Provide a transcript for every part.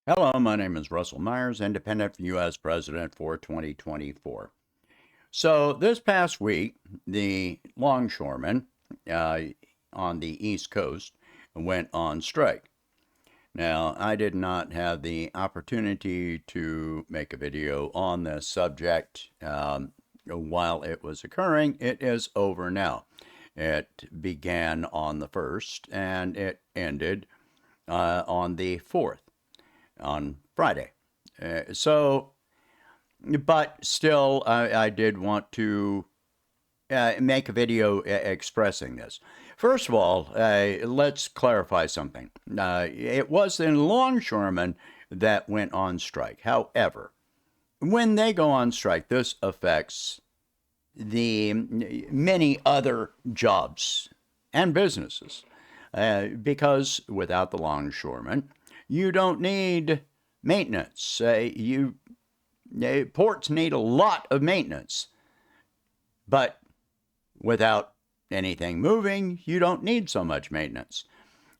Hello, my name is Russell Myers, independent for U.S. President for 2024. So, this past week, the longshoremen on the East Coast went on strike. Now, I did not have the opportunity to make a video on this subject while it was occurring. It is over now. It began on the 1st and it ended on the 4th, on Friday. But still, I did want to make a video expressing this. First of all, let's clarify something. It was the longshoremen that went on strike. However, when they go on strike, this affects the many other jobs and businesses. Because without the longshoremen, you don't need maintenance. Ports need a lot of maintenance, but without anything moving, you don't need so much maintenance.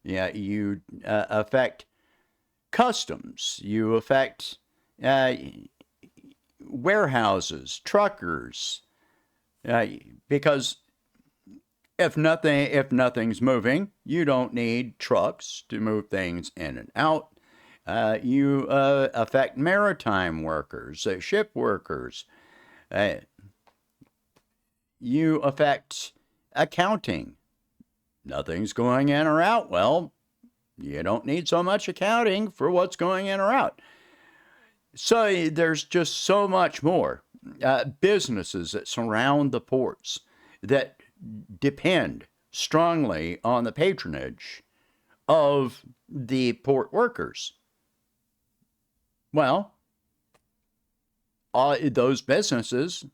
Yeah, you affect customs. You affect warehouses, truckers, because if nothing's moving, you don't need trucks to move things in and out. You affect maritime workers, ship workers. You affect accounting. Nothing's going in or out. Well, you don't need so much accounting for what's going in or out. So there's just so much more. Businesses that surround the ports that depend strongly on the patronage of the port workers. Well, all those businesses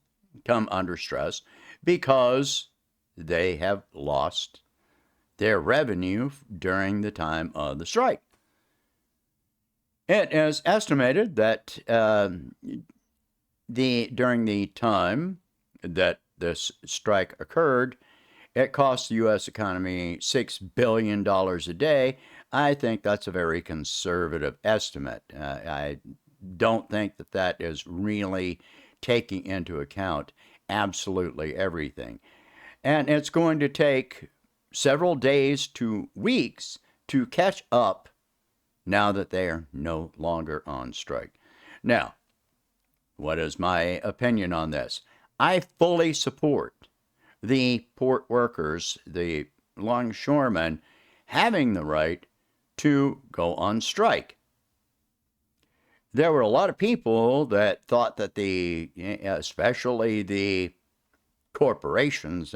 come under stress because they have lost their revenue during the time of the strike. It is estimated that during the time that this strike occurred, it cost the U.S. economy $6 billion a day. I think that's a very conservative estimate. I don't think that is really taking into account absolutely everything. And it's going to take several days to weeks to catch up now that they are no longer on strike. Now, what is my opinion on this? I fully support the port workers, the longshoremen, having the right to go on strike. There were a lot of people that thought that especially the corporations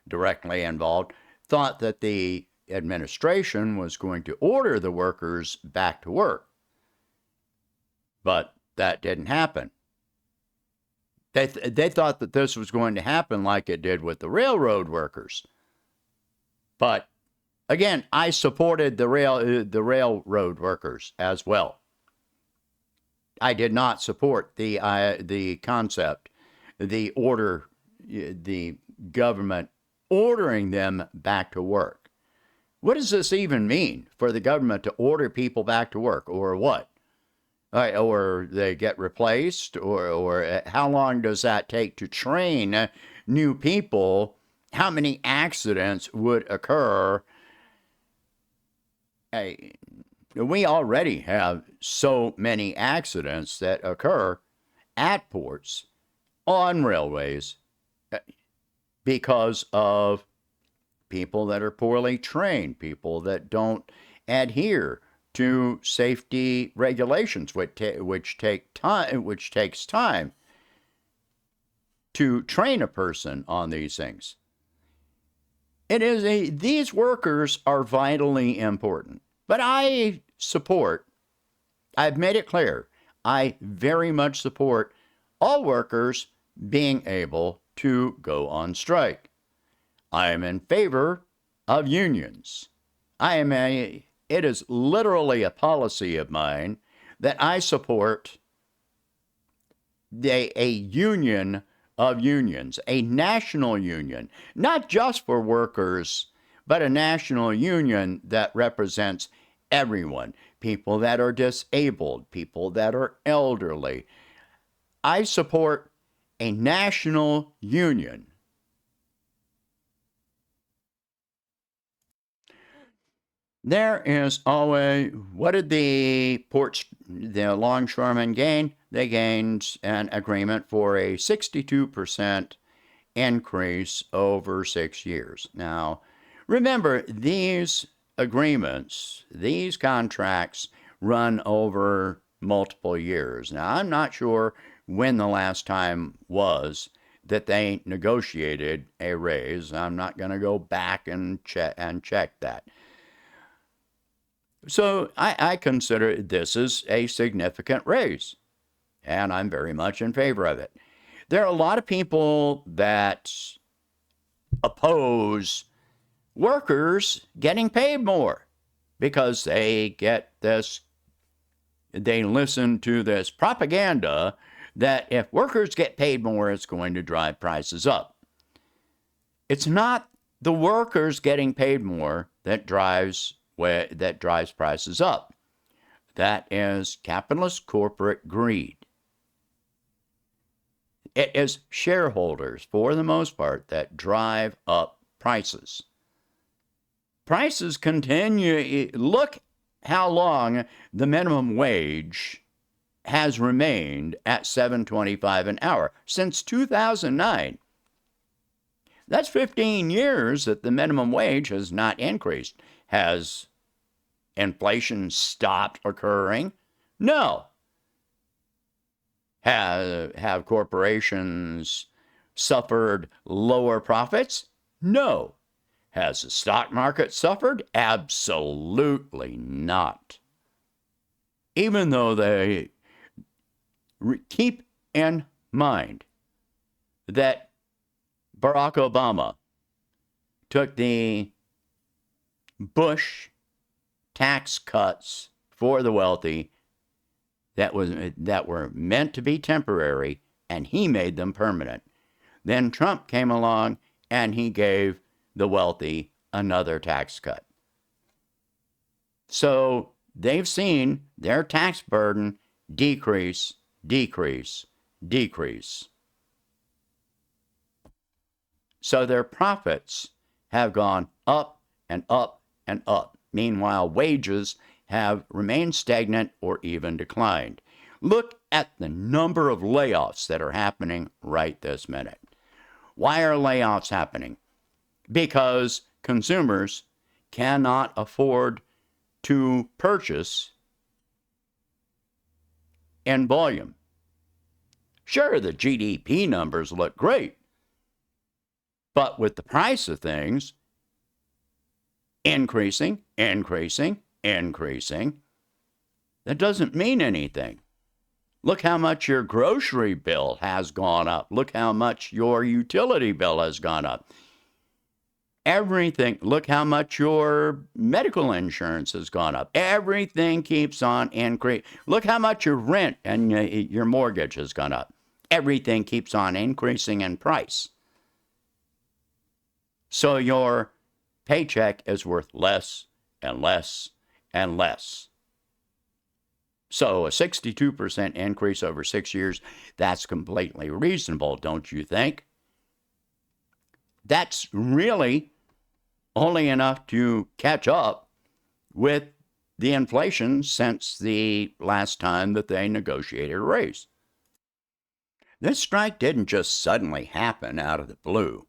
directly involved, thought that the administration was going to order the workers back to work. But that didn't happen. They thought that this was going to happen like it did with the railroad workers. But again, I supported the railroad workers as well. I did not support the concept, the government ordering them back to work. What does this even mean for the government to order people back to work, or what? Or they get replaced, or how long does that take to train new people? How many accidents would occur? We already have so many accidents that occur at ports, on railways, because of people that are poorly trained, people that don't adhere to safety regulations, which takes time to train a person on these things. These workers are vitally important. But I've made it clear, I very much support all workers being able to go on strike. I am in favor of unions. It is literally a policy of mine that I support a union of unions, a national union, not just for workers, but a national union that represents everyone, people that are disabled, people that are elderly. I support a national union. There is always, what did the longshoremen gain? They gained an agreement for a 62% increase over 6 years. Now, remember, these agreements, these contracts run over multiple years. Now, I'm not sure when the last time was that they negotiated a raise. I'm not going to go back and check that. So I consider this is a significant raise, and I'm very much in favor of it. There are a lot of people that oppose workers getting paid more because they listen to this propaganda that if workers get paid more, it's going to drive prices up. It's not the workers getting paid more that drives prices up. That is capitalist corporate greed. It is shareholders, for the most part, that drive up prices. Prices continue. Look how long the minimum wage has remained at $7.25 an hour since 2009. That's 15 years that the minimum wage has not increased. Has inflation stopped occurring? No. Have corporations suffered lower profits? No. Has the stock market suffered? Absolutely not. Even though they keep in mind that Barack Obama took the Bush tax cuts for the wealthy that were meant to be temporary, and he made them permanent. Then Trump came along and he gave the wealthy another tax cut. So they've seen their tax burden decrease, decrease, decrease. So their profits have gone up and up and up. Meanwhile, wages have remained stagnant or even declined. Look at the number of layoffs that are happening right this minute. Why are layoffs happening? Because consumers cannot afford to purchase in volume. Sure, the GDP numbers look great, but with the price of things increasing, increasing, increasing, that doesn't mean anything. Look how much your grocery bill has gone up. Look how much your utility bill has gone up. Everything, look how much your medical insurance has gone up. Everything keeps on increasing. Look how much your rent and your mortgage has gone up. Everything keeps on increasing in price. So your paycheck is worth less and less and less. So a 62% increase over 6 years, that's completely reasonable, don't you think? That's really only enough to catch up with the inflation since the last time that they negotiated a raise. This strike didn't just suddenly happen out of the blue.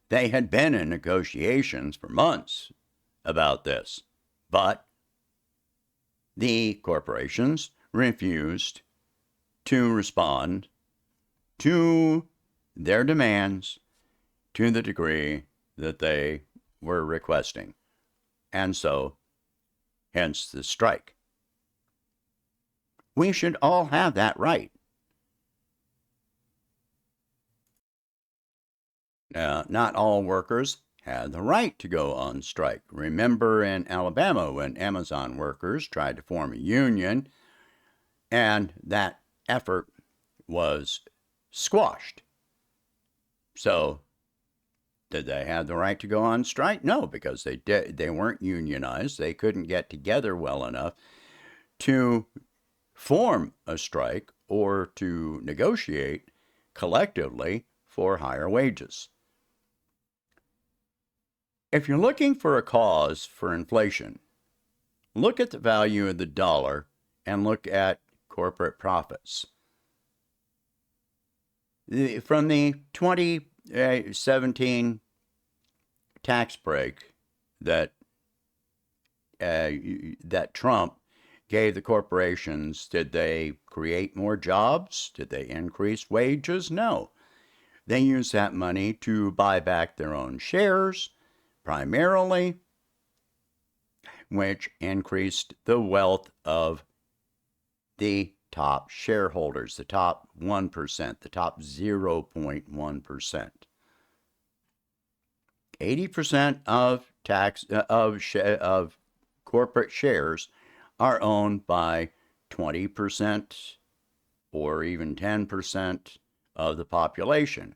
They had been in negotiations for months about this, but the corporations refused to respond to their demands to the degree that they were requesting. And so, hence the strike. We should all have that right. Now, not all workers had the right to go on strike. Remember in Alabama when Amazon workers tried to form a union and that effort was squashed. So Did they have the right to go on strike? No, because they weren't unionized. They couldn't get together well enough to form a strike or to negotiate collectively for higher wages. If you're looking for a cause for inflation, look at the value of the dollar and look at corporate profits. From the 2017 tax break that Trump gave the corporations, did they create more jobs? Did they increase wages? No. They used that money to buy back their own shares, primarily, which increased the wealth of the top shareholders, the top 1%, the top 0.1%. 80% of corporate shares are owned by 20% or even 10% of the population.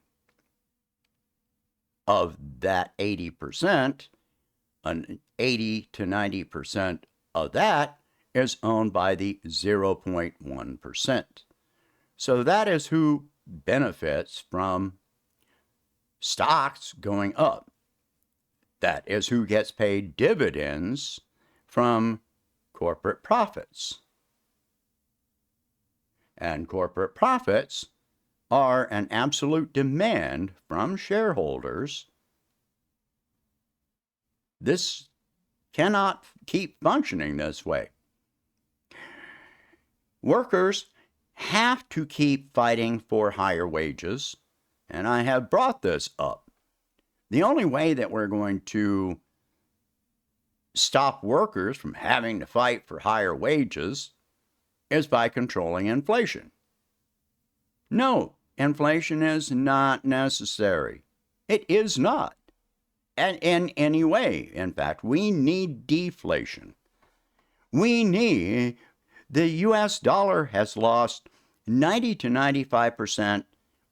Of that 80%, 80 to 90% of that is owned by the 0.1%. So that is who benefits from stocks going up. That is who gets paid dividends from corporate profits. And corporate profits are an absolute demand from shareholders. This cannot keep functioning this way. Workers have to keep fighting for higher wages, and I have brought this up. The only way that we're going to stop workers from having to fight for higher wages is by controlling inflation. No, inflation is not necessary. It is not. And in any way. In fact, we need deflation. The U.S. dollar has lost 90 to 95%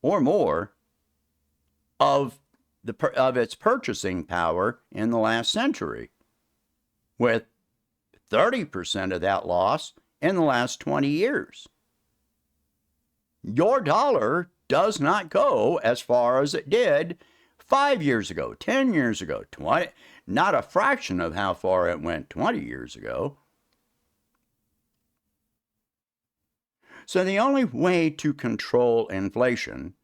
or more of its purchasing power in the last century, with 30% of that loss in the last 20 years. Your dollar does not go as far as it did 5 years ago, 10 years ago, 20, not a fraction of how far it went 20 years ago. So the only way to control inflation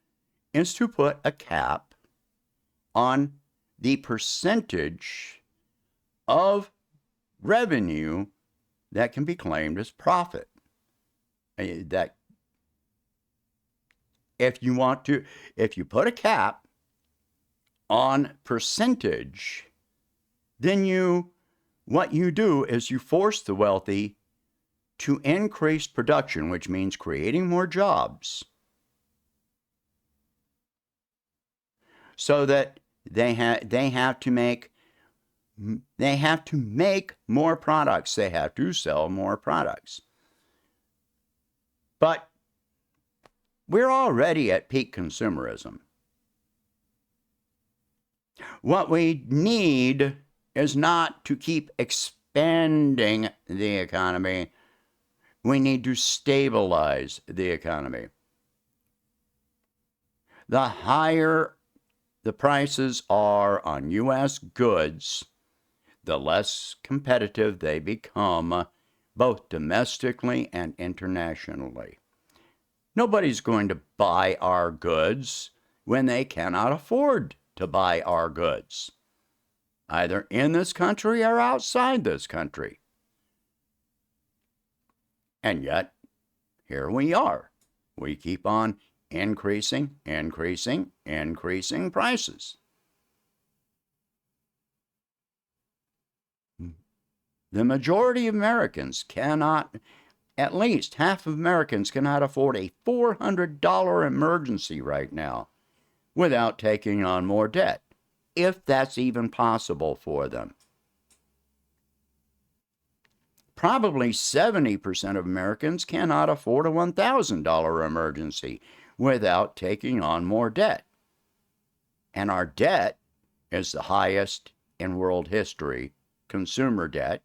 is to put a cap on the percentage of revenue that can be claimed as profit. That if you put a cap on percentage, then what you do is you force the wealthy to increase production, which means creating more jobs, so that they have to make more products. They have to sell more products. But we're already at peak consumerism. What we need is not to keep expanding the economy. We need to stabilize the economy. The higher the prices are on U.S. goods, the less competitive they become, both domestically and internationally. Nobody's going to buy our goods when they cannot afford to buy our goods, either in this country or outside this country. And yet, here we are. We keep on increasing prices. The majority of Americans cannot, at least half of Americans cannot afford a $400 emergency right now without taking on more debt, if that's even possible for them. Probably 70% of Americans cannot afford a $1,000 emergency without taking on more debt. And our debt is the highest in world history. Consumer debt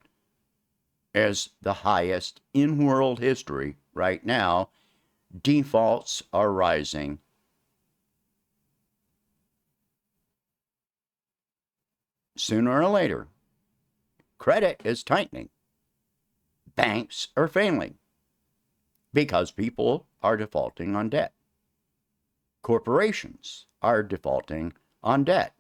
is the highest in world history right now. Defaults are rising. Sooner or later, credit is tightening. Banks are failing because people are defaulting on debt. Corporations are defaulting on debt.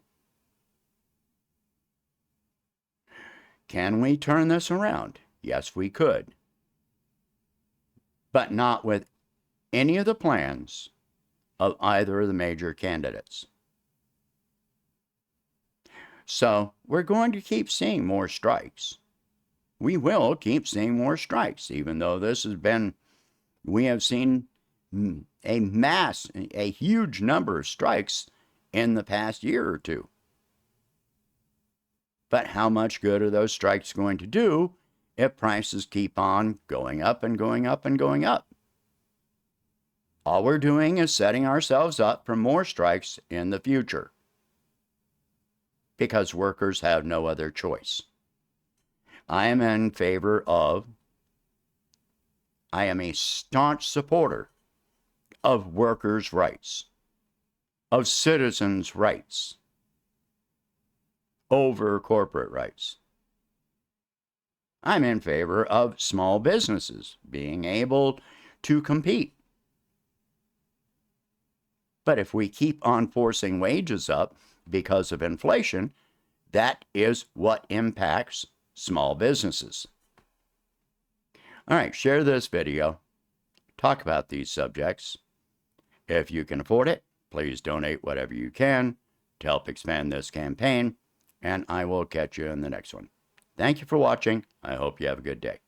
Can we turn this around? Yes, we could. But not with any of the plans of either of the major candidates. So we're going to keep seeing more strikes. We will keep seeing more strikes, even though we have seen a huge number of strikes in the past year or two. But how much good are those strikes going to do if prices keep on going up and going up and going up? All we're doing is setting ourselves up for more strikes in the future because workers have no other choice. I am a staunch supporter of workers' rights, of citizens' rights over corporate rights. I'm in favor of small businesses being able to compete. But if we keep on forcing wages up because of inflation, that is what impacts small businesses. All right, share this video. Talk about these subjects. If you can afford it, please donate whatever you can to help expand this campaign, and I will catch you in the next one. Thank you for watching. I hope you have a good day.